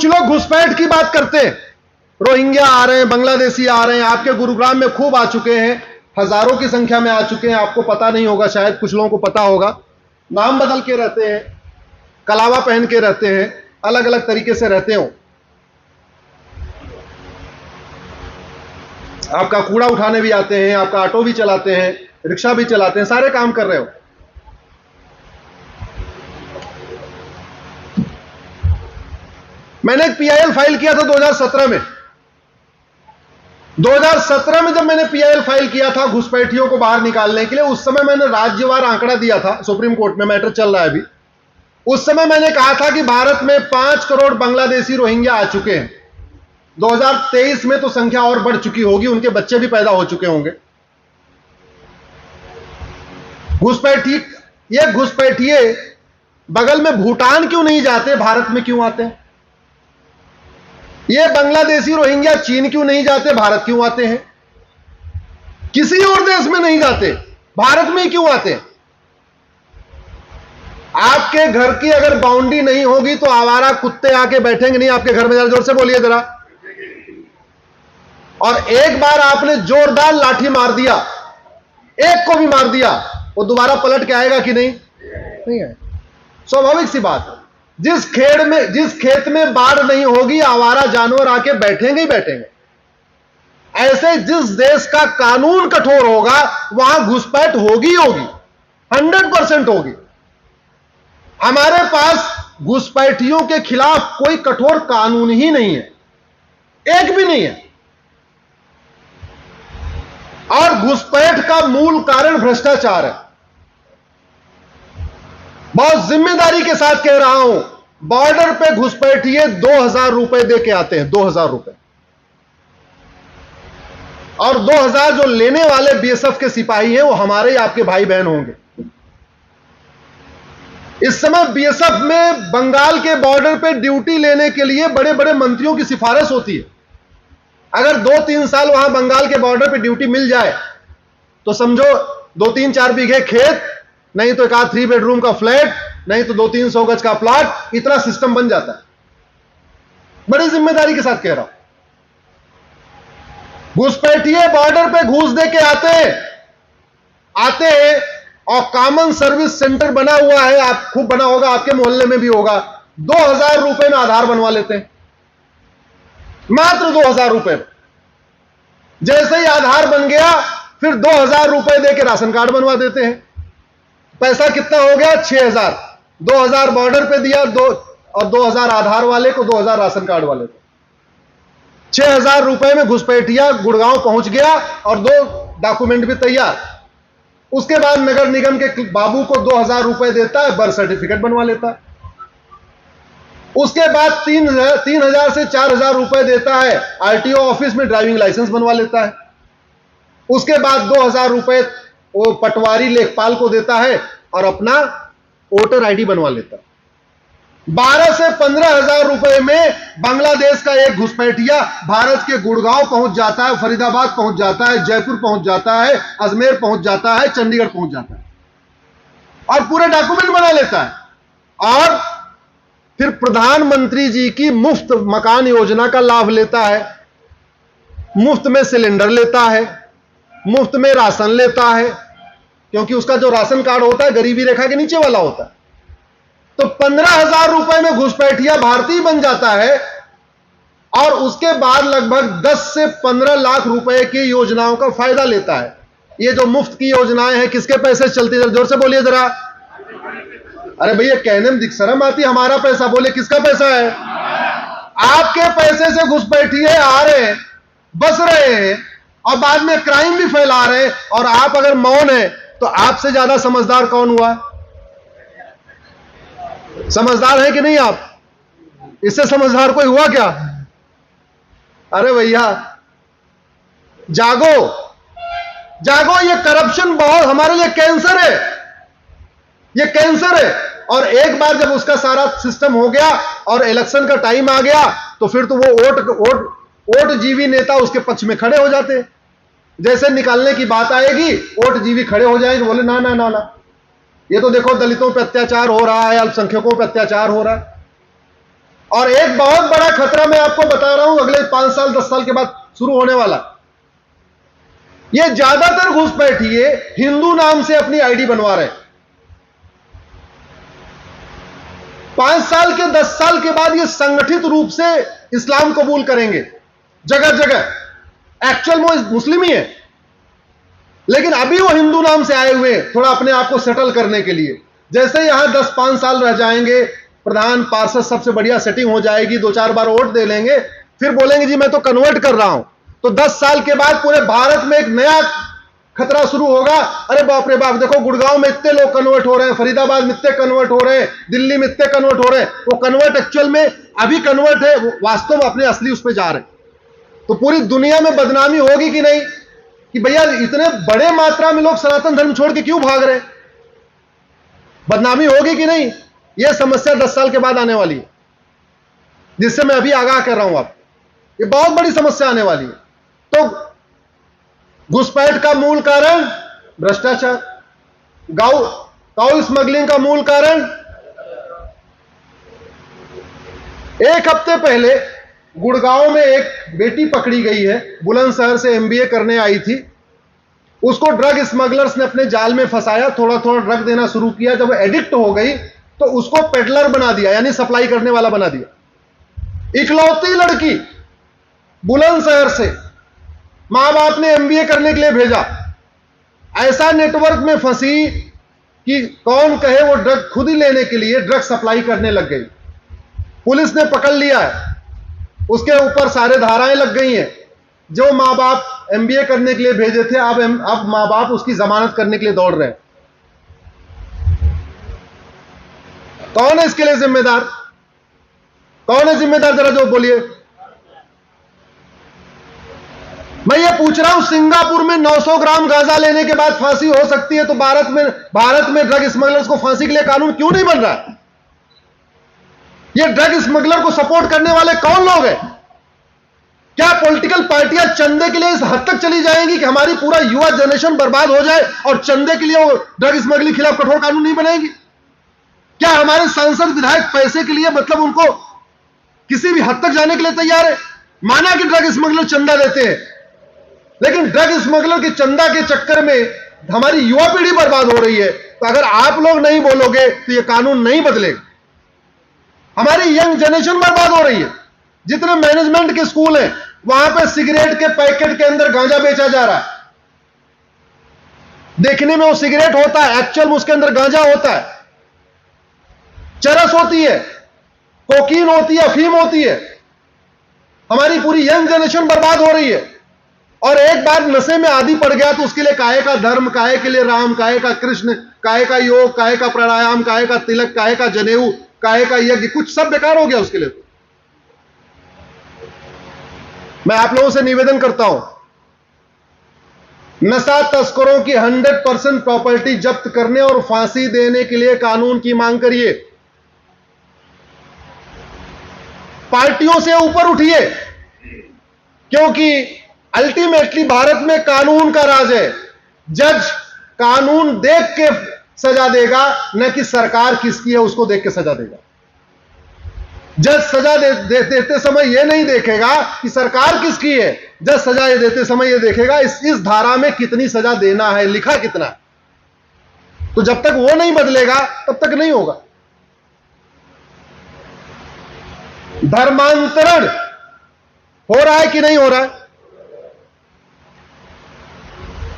कुछ लोग घुसपैठ की बात करते हैं, रोहिंग्या आ रहे हैं, बांग्लादेशी आ रहे हैं, आपके गुरुग्राम में खूब आ चुके हैं, हजारों की संख्या में आ चुके हैं, आपको पता नहीं होगा, शायद कुछ लोगों को पता होगा। नाम बदल के रहते हैं, कलावा पहन के रहते हैं, अलग अलग तरीके से रहते हो, आपका कूड़ा उठाने भी आते हैं, आपका ऑटो भी चलाते हैं, रिक्शा भी चलाते हैं, सारे काम कर रहे हो। मैंने एक पीआईएल फाइल किया था 2017 में। 2017 में जब मैंने पीआईएल फाइल किया था घुसपैठियों को बाहर निकालने के लिए, उस समय मैंने राज्यवार आंकड़ा दिया था, सुप्रीम कोर्ट में मैटर चल रहा है अभी। उस समय मैंने कहा था कि भारत में 5 करोड़ बांग्लादेशी रोहिंग्या आ चुके हैं। 2023 में तो संख्या और बढ़ चुकी होगी, उनके बच्चे भी पैदा हो चुके होंगे। ये घुसपैठिए बगल में भूटान क्यों नहीं जाते, भारत में क्यों आते हैं? ये बांग्लादेशी रोहिंग्या चीन क्यों नहीं जाते, भारत क्यों आते हैं? किसी और देश में नहीं जाते, भारत में ही क्यों आते हैं? आपके घर की अगर बाउंड्री नहीं होगी तो आवारा कुत्ते आके बैठेंगे नहीं आपके घर में? जरा जोर से बोलिए जरा। और एक बार आपने जोरदार लाठी मार दिया, एक को भी मार दिया, वो दोबारा पलट के आएगा कि नहीं? नहीं है। स्वाभाविक सी बात है, जिस खेत में बाढ़ नहीं होगी आवारा जानवर आके बैठेंगे ही बैठेंगे। ऐसे जिस देश का कानून कठोर होगा वहां घुसपैठ होगी होगी, 100% होगी। हमारे पास घुसपैठियों के खिलाफ कोई कठोर कानून ही नहीं है, एक भी नहीं है। और घुसपैठ का मूल कारण भ्रष्टाचार है। बहुत जिम्मेदारी के साथ कह रहा हूं, बॉर्डर पे घुसपैठिए 2000 रुपए दे के आते हैं, 2000 रुपए। और 2000 जो लेने वाले बीएसएफ के सिपाही हैं वो हमारे ही आपके भाई बहन होंगे। इस समय बीएसएफ में बंगाल के बॉर्डर पे ड्यूटी लेने के लिए बड़े बड़े मंत्रियों की सिफारिश होती है। अगर 2-3 साल वहां बंगाल के बॉर्डर पे ड्यूटी मिल जाए तो समझो 2-3-4 बीघे खेत, नहीं तो एक आध 3 बेडरूम का फ्लैट, नहीं तो 200-300 गज का प्लॉट, इतना सिस्टम बन जाता है। बड़ी जिम्मेदारी के साथ कह रहा हूं। घुसपैठिए बॉर्डर पे घूस दे के आते हैं और कॉमन सर्विस सेंटर बना हुआ है, आप खूब बना होगा, आपके मोहल्ले में भी होगा, 2000 रुपए में आधार बनवा लेते हैं, मात्र 2000 रुपए। जैसे ही आधार बन गया फिर 2000 रुपए देके राशन कार्ड बनवा देते हैं। पैसा कितना हो गया? 6000। 2000 बॉर्डर पे दिया, और 2000 आधार वाले को, 2000 राशन कार्ड वाले को। 6000 रुपए में घुसपैठिया गुड़गांव पहुंच गया और 2 डॉक्यूमेंट भी तैयार। उसके बाद नगर निगम के बाबू को 2000 रुपए देता है, बर्थ सर्टिफिकेट बनवा लेता है। उसके बाद 3000 से 4000 रुपए देता है, आरटीओ ऑफिस में ड्राइविंग लाइसेंस बनवा लेता है। उसके बाद 2000 रुपए वो पटवारी लेखपाल को देता है और अपना वोटर आईडी बनवा लेता है। 12 से 15,000 रुपए में बांग्लादेश का एक घुसपैठिया भारत के गुड़गांव पहुंच जाता है, फरीदाबाद पहुंच जाता है, जयपुर पहुंच जाता है, अजमेर पहुंच जाता है, चंडीगढ़ पहुंच जाता है और पूरे डॉक्यूमेंट बना लेता है। और फिर प्रधानमंत्री जी की मुफ्त मकान योजना का लाभ लेता है, मुफ्त में सिलेंडर लेता है, मुफ्त में राशन लेता है, क्योंकि उसका जो राशन कार्ड होता है गरीबी रेखा के नीचे वाला होता है। तो 15,000 रुपए में घुसपैठिया भारतीय बन जाता है और उसके बाद लगभग 10 से 15 लाख रुपए की योजनाओं का फायदा लेता है। ये जो मुफ्त की योजनाएं हैं किसके पैसे से चलती है? जोर से बोलिए जरा। अरे भैया कहने में शर्म आती है, हमारा पैसा, बोले किसका पैसा है? आपके पैसे से घुसपैठिए आ रहे हैं, बस रहे हैं और बाद में क्राइम भी फैला रहे हैं। और आप अगर मौन है तो आपसे ज्यादा समझदार कौन हुआ? समझदार है कि नहीं आप? इससे समझदार कोई हुआ क्या? अरे भैया जागो, जागो। ये करप्शन बहुत हमारे लिए कैंसर है, ये कैंसर है। और एक बार जब उसका सारा सिस्टम हो गया और इलेक्शन का टाइम आ गया तो फिर तो वो वोट जीवी नेता उसके पक्ष में खड़े हो जाते हैं। जैसे निकालने की बात आएगी वोट जीवी खड़े हो जाएंगे, बोले ना ना ना ना, ये तो देखो दलितों पे अत्याचार हो रहा है, अल्पसंख्यकों पे अत्याचार हो रहा है। और एक बहुत बड़ा खतरा मैं आपको बता रहा हूं, अगले 5 साल 10 साल के बाद शुरू होने वाला। ये ज्यादातर घुसपैठिए हिंदू नाम से अपनी आईडी बनवा रहे हैं। 5 साल के 10 साल के बाद ये संगठित रूप से इस्लाम कबूल करेंगे जगह जगह। एक्चुअल वो मुस्लिम ही है, लेकिन अभी वो हिंदू नाम से आए हुए थोड़ा अपने आप को सेटल करने के लिए। जैसे यहां 10-5 साल रह जाएंगे, प्रधान पार्षद सबसे बढ़िया सेटिंग हो जाएगी, 2-4 बार वोट दे लेंगे, फिर बोलेंगे जी मैं तो कन्वर्ट कर रहा हूं। तो 10 साल के बाद पूरे भारत में एक नया खतरा शुरू होगा। अरे बाप रे बाप, देखो गुड़गांव में इतने लोग कन्वर्ट हो रहे हैं, फरीदाबाद में इतने कन्वर्ट हो रहे हैं, दिल्ली में इतने कन्वर्ट हो रहे हैं। वो कन्वर्ट एक्चुअल में अभी कन्वर्ट है, वास्तव में अपने असली उस पर जा रहे हैं। तो पूरी दुनिया में बदनामी होगी कि नहीं कि भैया इतने बड़े मात्रा में लोग सनातन धर्म छोड़ के क्यों भाग रहे हैं? बदनामी होगी कि नहीं? यह समस्या 10 साल के बाद आने वाली है, जिससे मैं अभी आगाह कर रहा हूं आपको। ये बहुत बड़ी समस्या आने वाली है। तो घुसपैठ का मूल कारण भ्रष्टाचार, काऊ स्मगलिंग का मूल कारण। एक हफ्ते पहले गुड़गांव में एक बेटी पकड़ी गई है, बुलंदशहर से एमबीए करने आई थी। उसको ड्रग स्मगलर्स ने अपने जाल में फंसाया, थोड़ा थोड़ा ड्रग देना शुरू किया। जब वो एडिक्ट हो गई तो उसको पेडलर बना दिया, यानी सप्लाई करने वाला बना दिया। इकलौती लड़की बुलंदशहर से मां बाप ने एमबीए करने के लिए भेजा, ऐसा नेटवर्क में फंसी कि कौन कहे वो ड्रग खुद ही लेने के लिए ड्रग सप्लाई करने लग गई। पुलिस ने पकड़ लिया है, उसके ऊपर सारे धाराएं लग गई हैं। जो मां बाप एमबीए करने के लिए भेजे थे, अब मां बाप उसकी जमानत करने के लिए दौड़ रहे हैं। कौन है इसके लिए जिम्मेदार? कौन है जिम्मेदार? जरा जो बोलिए। मैं ये पूछ रहा हूं, सिंगापुर में 900 ग्राम गांजा लेने के बाद फांसी हो सकती है, तो भारत में ड्रग स्मगलर्स को फांसी के लिए कानून क्यों नहीं बन रहा है? ये ड्रग स्मगलर को सपोर्ट करने वाले कौन लोग हैं? क्या पॉलिटिकल पार्टियां चंदे के लिए इस हद तक चली जाएंगी कि हमारी पूरा युवा जनरेशन बर्बाद हो जाए और चंदे के लिए वो ड्रग स्मगलिंग के खिलाफ कठोर कानून नहीं बनाएगी? क्या हमारे सांसद विधायक पैसे के लिए, मतलब उनको किसी भी हद तक जाने के लिए तैयार है? माना कि ड्रग स्मगलर चंदा देते हैं, लेकिन ड्रग स्मगलर के चंदा के चक्कर में हमारी युवा पीढ़ी बर्बाद हो रही है। तो अगर आप लोग नहीं बोलोगे तो यह कानून नहीं बदलेगा। हमारी यंग जनरेशन बर्बाद हो रही है। जितने मैनेजमेंट के स्कूल हैं, वहां पे सिगरेट के पैकेट के अंदर गांजा बेचा जा रहा है। देखने में वो सिगरेट होता है, एक्चुअल में उसके अंदर गांजा होता है, चरस होती है, कोकीन होती है, अफीम होती है। हमारी पूरी यंग जनरेशन बर्बाद हो रही है। और एक बार नशे में आदी पड़ गया तो उसके लिए काहे का धर्म, काहे के लिए राम, काहे का कृष्ण, काहे का योग, काहे का प्राणायाम, काहे का तिलक, काहे का जनेऊ, काहे का यज्ञ, कुछ सब बेकार हो गया उसके लिए। तो मैं आप लोगों से निवेदन करता हूं, नशा तस्करों की 100% प्रॉपर्टी जब्त करने और फांसी देने के लिए कानून की मांग करिए। पार्टियों से ऊपर उठिए, क्योंकि अल्टीमेटली भारत में कानून का राज है। जज कानून देख के सजा देगा, न कि सरकार किसकी है उसको देख के सजा देगा। जज सजा देते समय यह नहीं देखेगा कि सरकार किसकी है, जज सजा देते समय यह देखेगा इस धारा में कितनी सजा देना है, लिखा कितना। तो जब तक वो नहीं बदलेगा तब तक नहीं होगा। धर्मांतरण हो रहा है कि नहीं हो रहा है?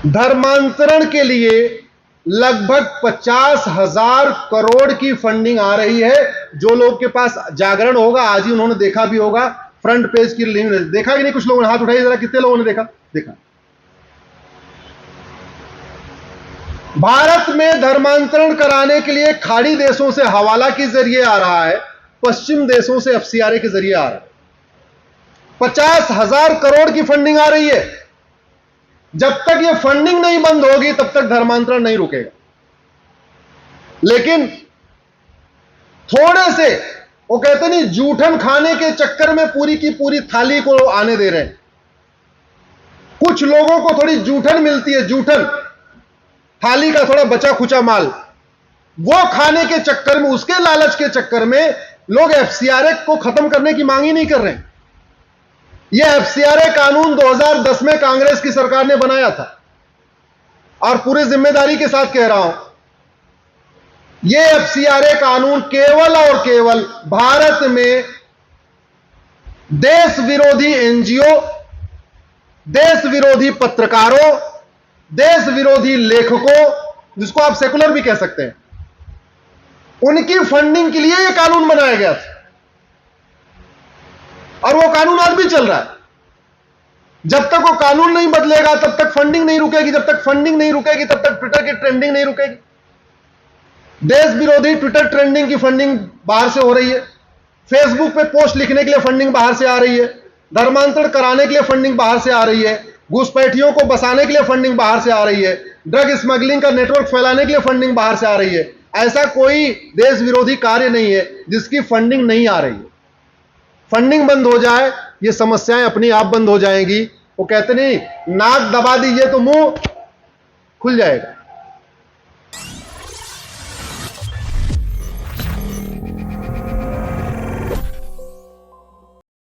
धर्मांतरण के लिए लगभग 50,000 करोड़ की फंडिंग आ रही है। जो लोग के पास जागरण होगा, आज ही उन्होंने देखा भी होगा, फ्रंट पेज की लिंक देखा कि नहीं? कुछ लोगों ने हाथ उठाइए जरा, कितने लोगों ने देखा? भारत में धर्मांतरण कराने के लिए खाड़ी देशों से हवाला के जरिए आ रहा है, पश्चिम देशों से एफसीआरए के जरिए आ रहा है। 50,000 करोड़ की फंडिंग आ रही है। जब तक यह फंडिंग नहीं बंद होगी तब तक धर्मांतरण नहीं रुकेगा। लेकिन थोड़े से, वो कहते नहीं, जूठन खाने के चक्कर में पूरी की पूरी थाली को आने दे रहे हैं। कुछ लोगों को थोड़ी जूठन मिलती है, जूठन थाली का थोड़ा बचा खुचा माल, वो खाने के चक्कर में, उसके लालच के चक्कर में लोग एफसीआरए को खत्म करने की मांग ही नहीं कर रहे हैं। यह एफसीआरए कानून 2010 में कांग्रेस की सरकार ने बनाया था, और पूरी जिम्मेदारी के साथ कह रहा हूं, यह एफसीआरए कानून केवल और केवल भारत में देश विरोधी एनजीओ, देश विरोधी पत्रकारों, देश विरोधी लेखकों, जिसको आप सेकुलर भी कह सकते हैं, उनकी फंडिंग के लिए यह कानून बनाया गया था, और वो कानून आज भी चल रहा है। जब तक वो कानून नहीं बदलेगा तब तक फंडिंग नहीं रुकेगी, जब तक फंडिंग नहीं रुकेगी तब तक ट्विटर की ट्रेंडिंग नहीं रुकेगी। देश विरोधी ट्विटर ट्रेंडिंग की फंडिंग बाहर से हो रही है, फेसबुक पे पोस्ट लिखने के लिए फंडिंग बाहर से आ रही है, धर्मांतरण कराने के लिए फंडिंग बाहर से आ रही है, घुसपैठियों को बसाने के लिए फंडिंग बाहर से आ रही है, ड्रग स्मगलिंग का नेटवर्क फैलाने के लिए फंडिंग बाहर से आ रही है। ऐसा कोई देश विरोधी कार्य नहीं है जिसकी फंडिंग नहीं आ रही है। फंडिंग बंद हो जाए, ये समस्याएं अपनी आप बंद हो जाएंगी। वो कहते नहीं, नाक दबा दीजिए तो मुंह खुल जाएगा।